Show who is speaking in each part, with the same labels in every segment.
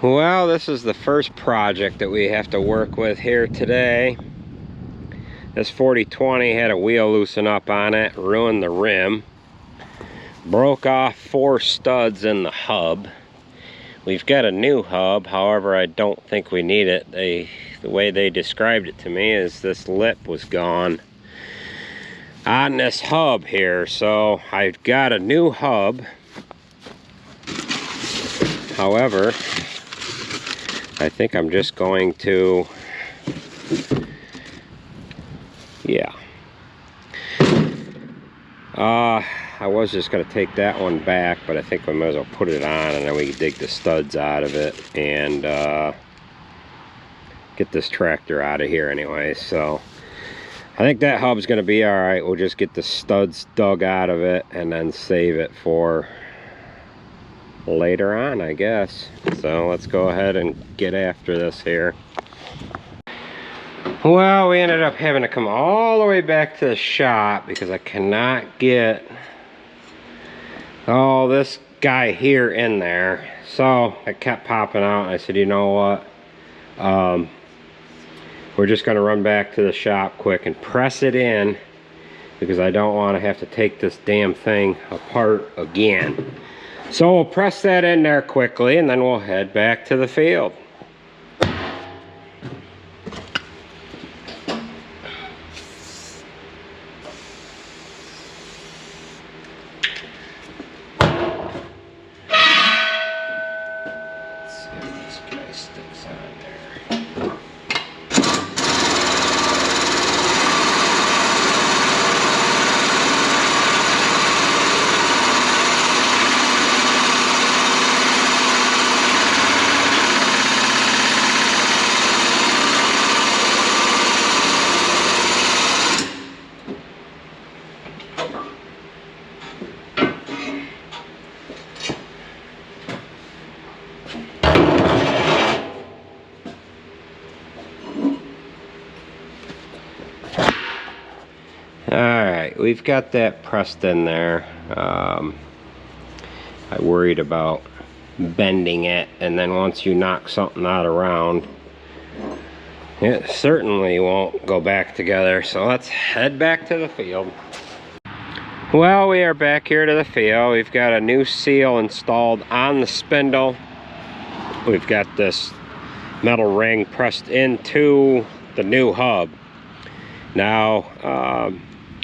Speaker 1: Well, this is the first project that we have to work with here today. This 4020 had a wheel loosen up on it, ruined the rim, broke off 4 studs in the hub. We've got a new hub, however I don't think we need it. The way they described it to me is this lip was gone on this hub here, so I've got a new hub. However, I think I'm just going to, I was just going to take that one back, but I think we might as well put it on and then we can dig the studs out of it and get this tractor out of here anyway. So I think that hub's going to be all right. We'll just get the studs dug out of it and then save it for later on, I guess. So let's go ahead and get after this here. Well, we ended up having to come all the way back to the shop because I cannot get this guy here in there. So I kept popping out and I said, you know what, we're just going to run back to the shop quick and press it in because I don't want to have to take this damn thing apart again. So we'll press that in there quickly and then we'll head back to the field. Let's see if this guy sticks on there. Alright, we've got that pressed in there. I worried about bending it, and then once you knock something out around, it certainly won't go back together. So let's head back to the field. Well, we are back here to the field. We've got a new seal installed on the spindle. We've got this metal ring pressed into the new hub. Now,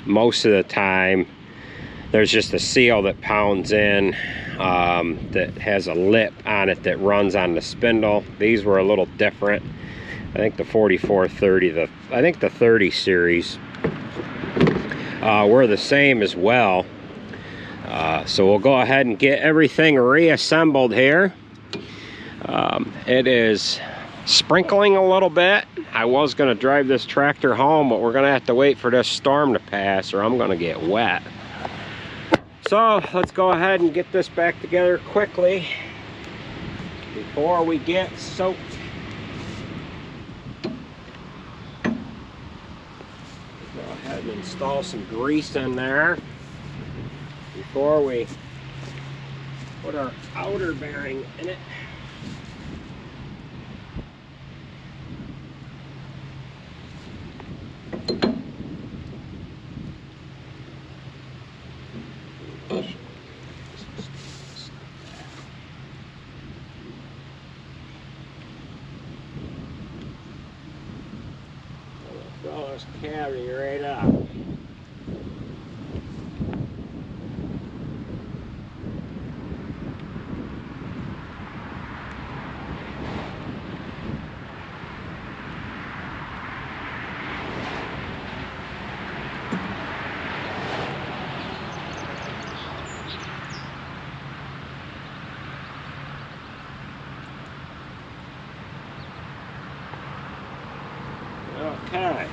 Speaker 1: most of the time there's just a seal that pounds in that has a lip on it that runs on the spindle. These were a little different. I think the 4430, I think the 30 series were the same as well. So we'll go ahead and get everything reassembled here. It is sprinkling a little bit. I was going to drive this tractor home, but we're going to have to wait for this storm to pass or I'm going to get wet. So let's go ahead and get this back together quickly before we get soaked. Go ahead and install some grease in there before we put our outer bearing in it. Throw this cavity right up. Okay.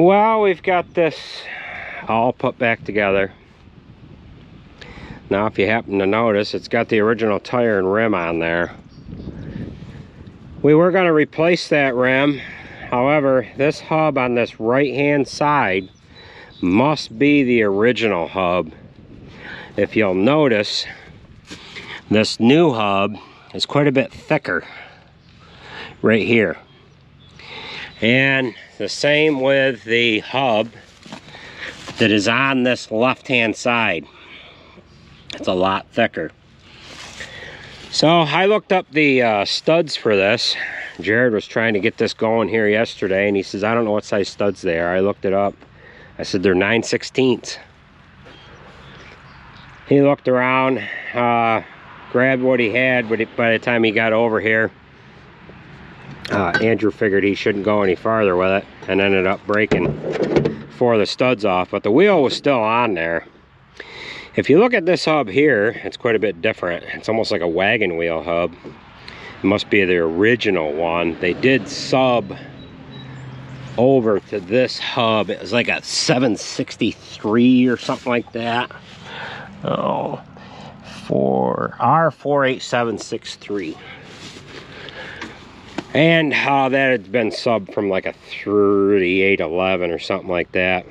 Speaker 1: Well, we've got this all put back together. Now, if you happen to notice, it's got the original tire and rim on there. We were going to replace that rim. However, this hub on this right-hand side must be the original hub. If you'll notice, this new hub is quite a bit thicker right here. And the same with the hub that is on this left-hand side. It's a lot thicker. So I looked up the studs for this. Jared was trying to get this going here yesterday, and he says, I don't know what size studs they are. I looked it up. I said, they're 9/16. He looked around, grabbed what he had, but by the time he got over here, Andrew figured he shouldn't go any farther with it and ended up breaking 4 of the studs off, but the wheel was still on there. If you look at this hub here, it's quite a bit different. It's almost like a wagon wheel hub. It must be the original one. They did sub over to this hub. It was like a 763 or something like that. Oh, for R48763. And that had been subbed from like a 3811 or something like that.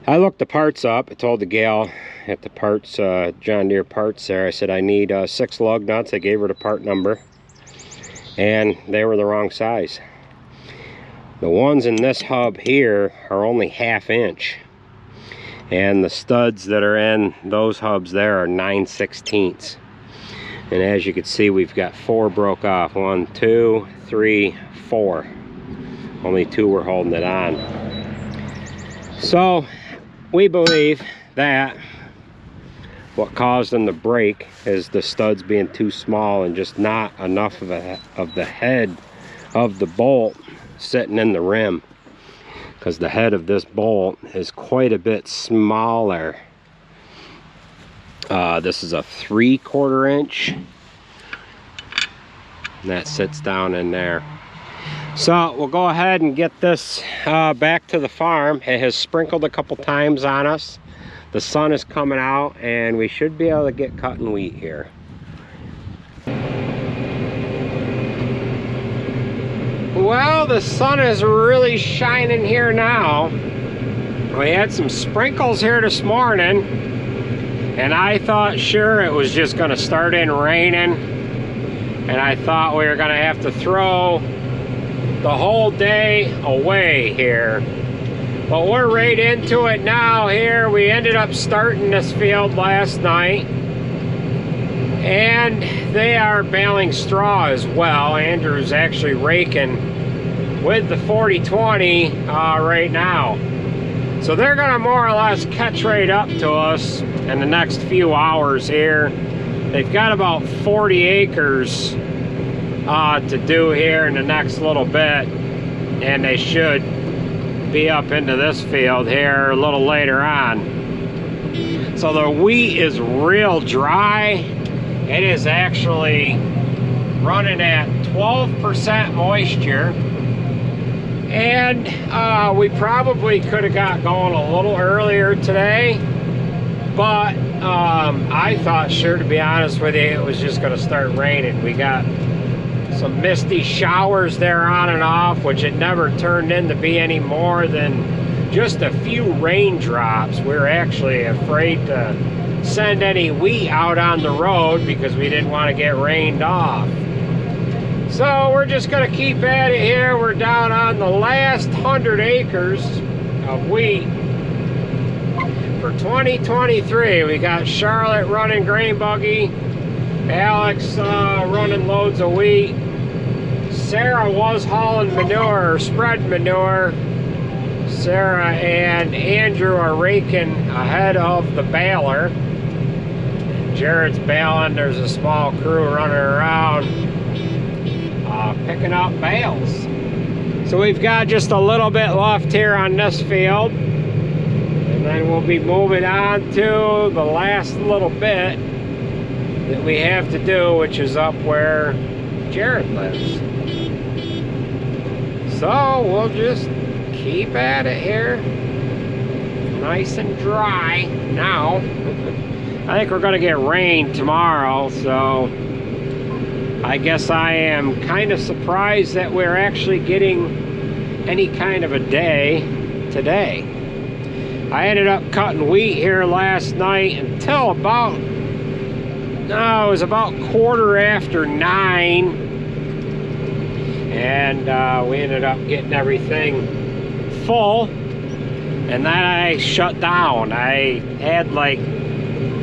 Speaker 1: I looked the parts up. I told the gal at the parts, John Deere parts there, I said I need 6 lug nuts. I gave her the part number, and they were the wrong size. The ones in this hub here are only 1/2 inch, and the studs that are in those hubs there are 9/16. And as you can see, we've got 4 broke off. 1, 2, 3, 4. Only 2 were holding it on. So we believe that what caused them to break is the studs being too small and just not enough of the head of the bolt sitting in the rim, because the head of this bolt is quite a bit smaller. This is a 3/4 inch, and that sits down in there. So we'll go ahead and get this back to the farm. It has sprinkled a couple times on us. The sun is coming out, and we should be able to get cutting wheat here. Well, the sun is really shining here now. We had some sprinkles here this morning, and I thought sure it was just going to start in raining, and I thought we were going to have to throw the whole day away here. But we're right into it now here. We ended up starting this field last night, and they are baling straw as well. Andrew's actually raking with the 40/20 right now. So they're gonna more or less catch right up to us in the next few hours here. They've got about 40 acres to do here in the next little bit, and they should be up into this field here a little later on. So the wheat is real dry. It is actually running at 12% moisture, and we probably could have got going a little earlier today, but I thought sure, to be honest with you, it was just going to start raining. We got some misty showers there on and off, which it never turned in to be any more than just a few raindrops. We were actually afraid to send any wheat out on the road because we didn't want to get rained off. So we're just going to keep at it here. We're down on the last 100 acres of wheat for 2023. We got Charlotte running grain buggy, Alex running loads of wheat. Sarah was hauling manure, or spread manure. Sarah and Andrew are raking ahead of the baler. Jared's baling. There's a small crew running around picking up bales. So we've got just a little bit left here on this field, and then we'll be moving on to the last little bit that we have to do, which is up where Jared lives. So we'll just keep at it here. Nice and dry now. I think we're gonna get rain tomorrow, so I guess I am kind of surprised that we're actually getting any kind of a day today. I ended up cutting wheat here last night until about, no, it was about 9:15, and we ended up getting everything full, and then I shut down. I had like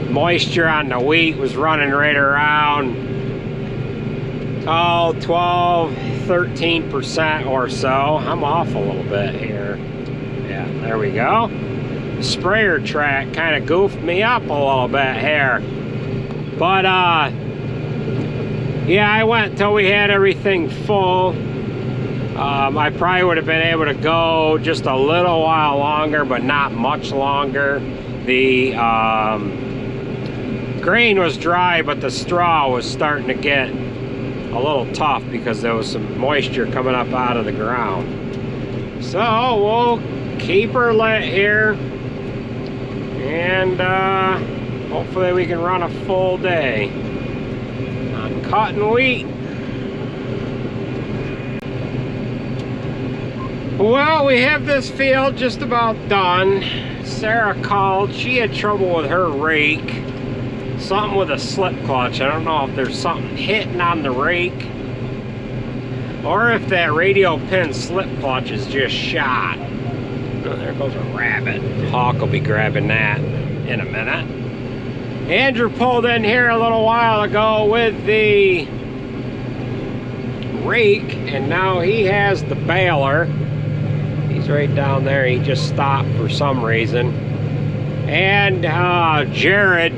Speaker 1: moisture on the wheat was running right around 12, 13% or so. I'm off a little bit here. Yeah, there we go. The sprayer track kind of goofed me up a little bit here. But yeah, I went until we had everything full. I probably would have been able to go just a little while longer, but not much longer. The grain was dry, but the straw was starting to get a little tough because there was some moisture coming up out of the ground. So we'll keep her lit here, and hopefully we can run a full day on cotton wheat. Well, we have this field just about done. Sarah called. She had trouble with her rake. Something with a slip clutch. I don't know if there's something hitting on the rake or if that radial pin slip clutch is just shot. Oh, there goes a rabbit. Hawk will be grabbing that in a minute. Andrew pulled in here a little while ago with the rake, and now he has the baler. He's right down there. He just stopped for some reason. And Jared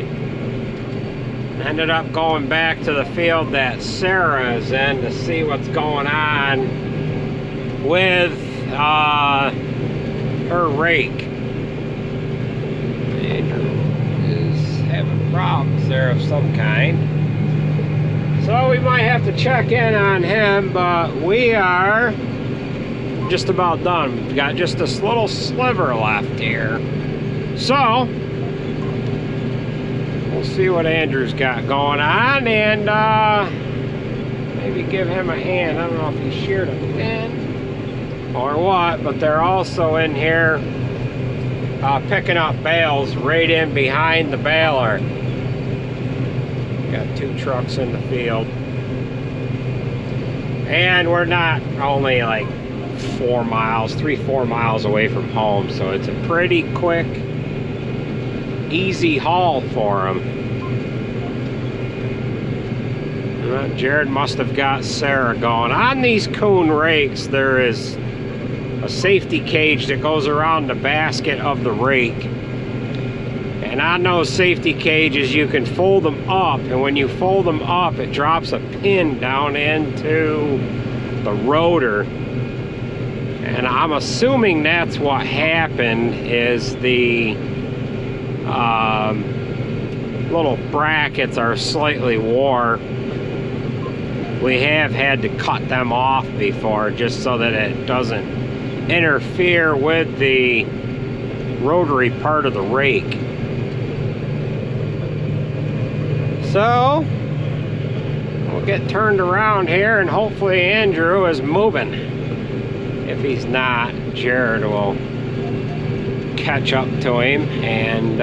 Speaker 1: ended up going back to the field that Sarah is in to see what's going on with her rake. Andrew is having problems there of some kind. So we might have to check in on him, but we are just about done. We've got just this little sliver left here. So we'll see what Andrew's got going on, and maybe give him a hand. I don't know if he sheared a pin or what, but they're also in here picking up bales right in behind the baler. Got 2 trucks in the field, and we're not only like 4 miles, 3-4 miles away from home, so it's a pretty quick, easy haul for them. Jared must have got Sarah going. On these Kuhn rakes, there is a safety cage that goes around the basket of the rake. And on those safety cages, you can fold them up, and when you fold them up, it drops a pin down into the rotor. And I'm assuming that's what happened, is the little brackets are slightly wore. We have had to cut them off before just so that it doesn't interfere with the rotary part of the rake. So we'll get turned around here, and hopefully Andrew is moving. If he's not, Jared will catch up to him and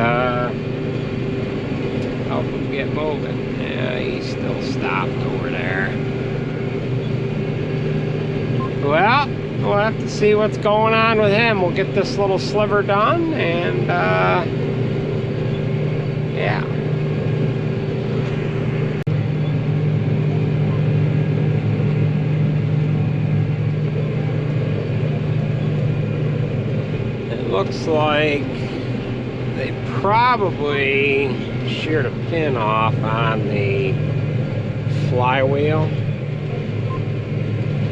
Speaker 1: help him get moving. Yeah, he's still stopped over there. Well, we'll have to see what's going on with him. We'll get this little sliver done, and yeah. Looks like they probably sheared a pin off on the flywheel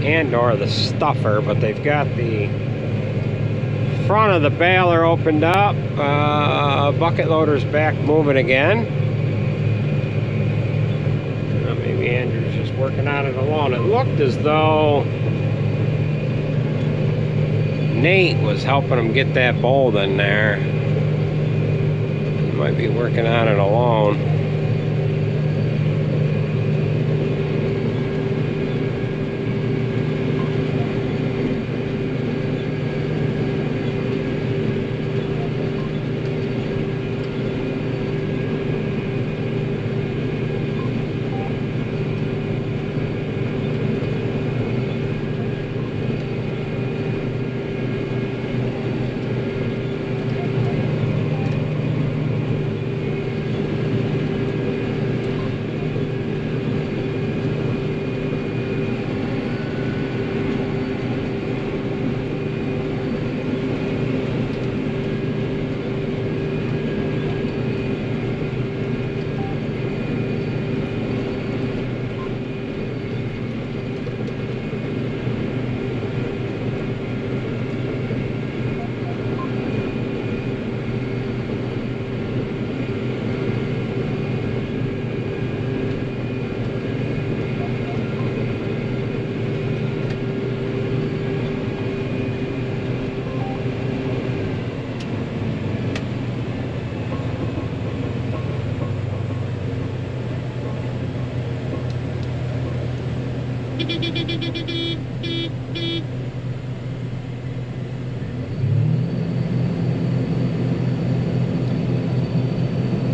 Speaker 1: and or the stuffer, but they've got the front of the baler opened up. Bucket loader's back moving again. Maybe Andrew's just working on it alone. It looked as though Nate was helping him get that bolt in there. He might be working on it alone.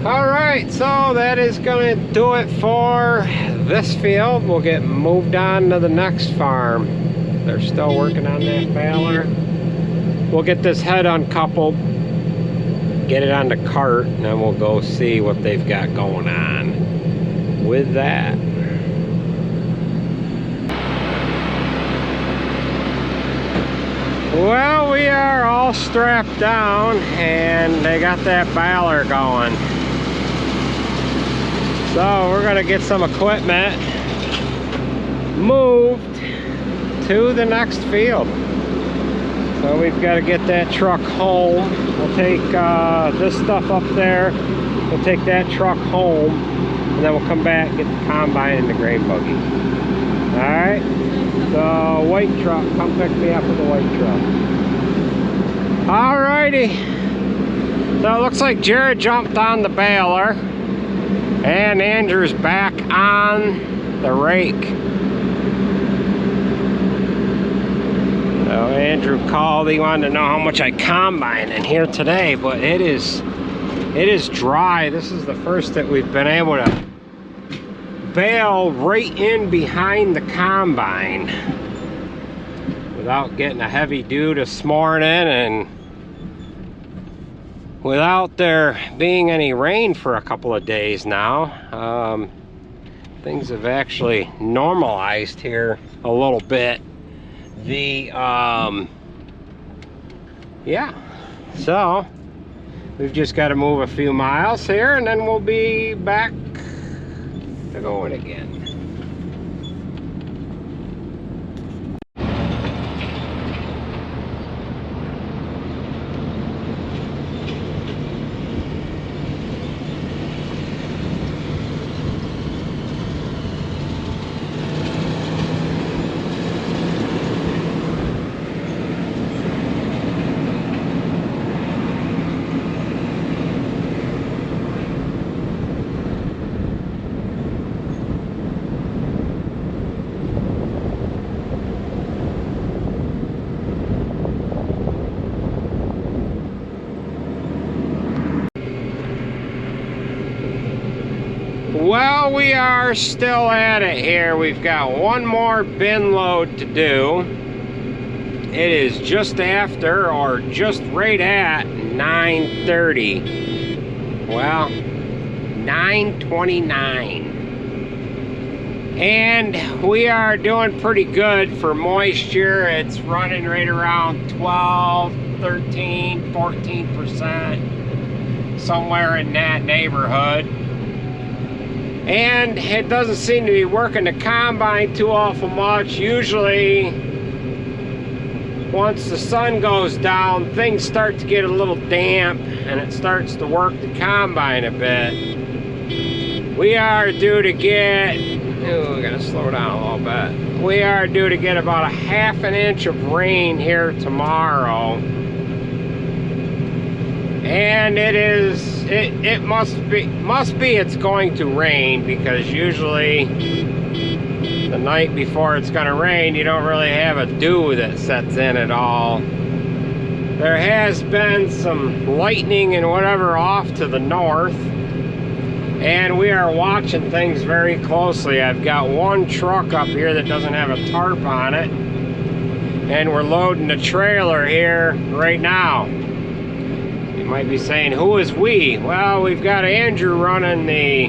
Speaker 1: Alright, so that is going to do it for this field. We'll get moved on to the next farm. They're still working on that baler. We'll get this head uncoupled, get it on the cart, and then we'll go see what they've got going on with that. Well, we are all strapped down and they got that baler going. So we're gonna get some equipment moved to the next field. So we've got to get that truck home. We'll take this stuff up there. We'll take that truck home, and then we'll come back, get the combine and the grain buggy. Alright? The white truck, come pick me up with the white truck. Alrighty. So it looks like Jared jumped on the baler, and Andrew's back on the rake. So Andrew called, he wanted to know how much I combine in here today, but it is dry. This is the first that we've been able to bale right in behind the combine without getting a heavy dew this morning and without there being any rain for a couple of days now. Things have actually normalized here a little bit. Yeah, so we've just got to move a few miles here and then we'll be back to going again. Well, we are still at it here. We've got one more bin load to do. It is just after, or just right at 9:30. Well, 9:29. And we are doing pretty good for moisture. It's running right around 12, 13, 14%. Somewhere in that neighborhood. And it doesn't seem to be working the combine too awful much. Usually, once the sun goes down, things start to get a little damp and it starts to work the combine a bit. We are due to get Oh, we gotta slow down a little bit. We are due to get about a ½ inch of rain here tomorrow. And it must be it's going to rain, because usually the night before it's gonna rain, you don't really have a dew that sets in at all. There has been some lightning and whatever off to the north, and we are watching things very closely. I've got one truck up here that doesn't have a tarp on it, and we're loading the trailer here right now. You might be saying, who is we? Well, we've got Andrew running the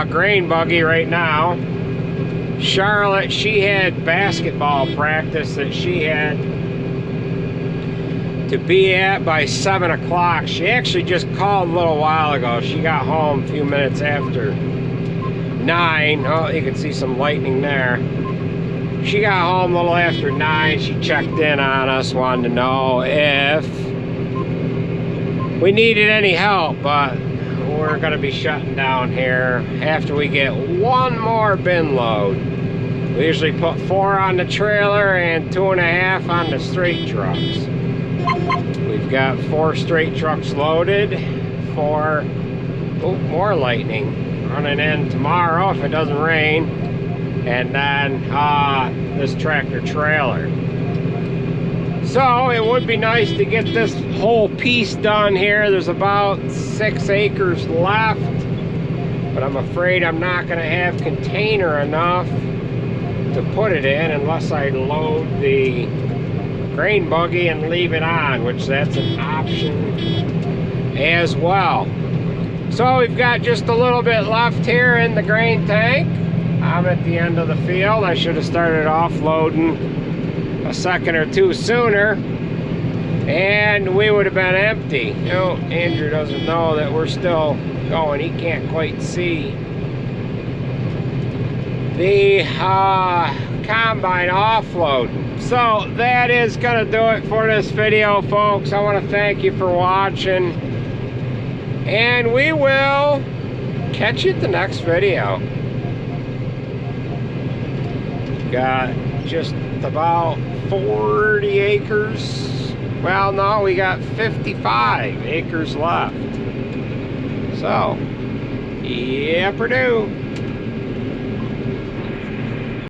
Speaker 1: grain buggy right now. Charlotte, she had basketball practice that she had to be at by 7 o'clock. She actually just called a little while ago. She got home a few minutes after 9. Oh, you can see some lightning there. She got home a little after 9. She checked in on us, wanted to know if we needed any help, but we're gonna be shutting down here after we get one more bin load. We usually put 4 on the trailer and 2.5 on the straight trucks. We've got 4 straight trucks loaded for, oh, more lightning running in tomorrow if it doesn't rain, and then this tractor trailer. So it would be nice to get this whole piece done here. There's about 6 acres left, but I'm afraid I'm not going to have container enough to put it in unless I load the grain buggy and leave it on, which that's an option as well. So we've got just a little bit left here in the grain tank. I'm at the end of the field. I should have started offloading a second or two sooner, and we would have been empty. Oh, Andrew doesn't know that we're still going. He can't quite see the combine offload. So that is gonna do it for this video, folks. I want to thank you for watching, and we will catch you at the next video. Got just about 40 acres. Well, no, we got 55 acres left. So, yeah, Purdue.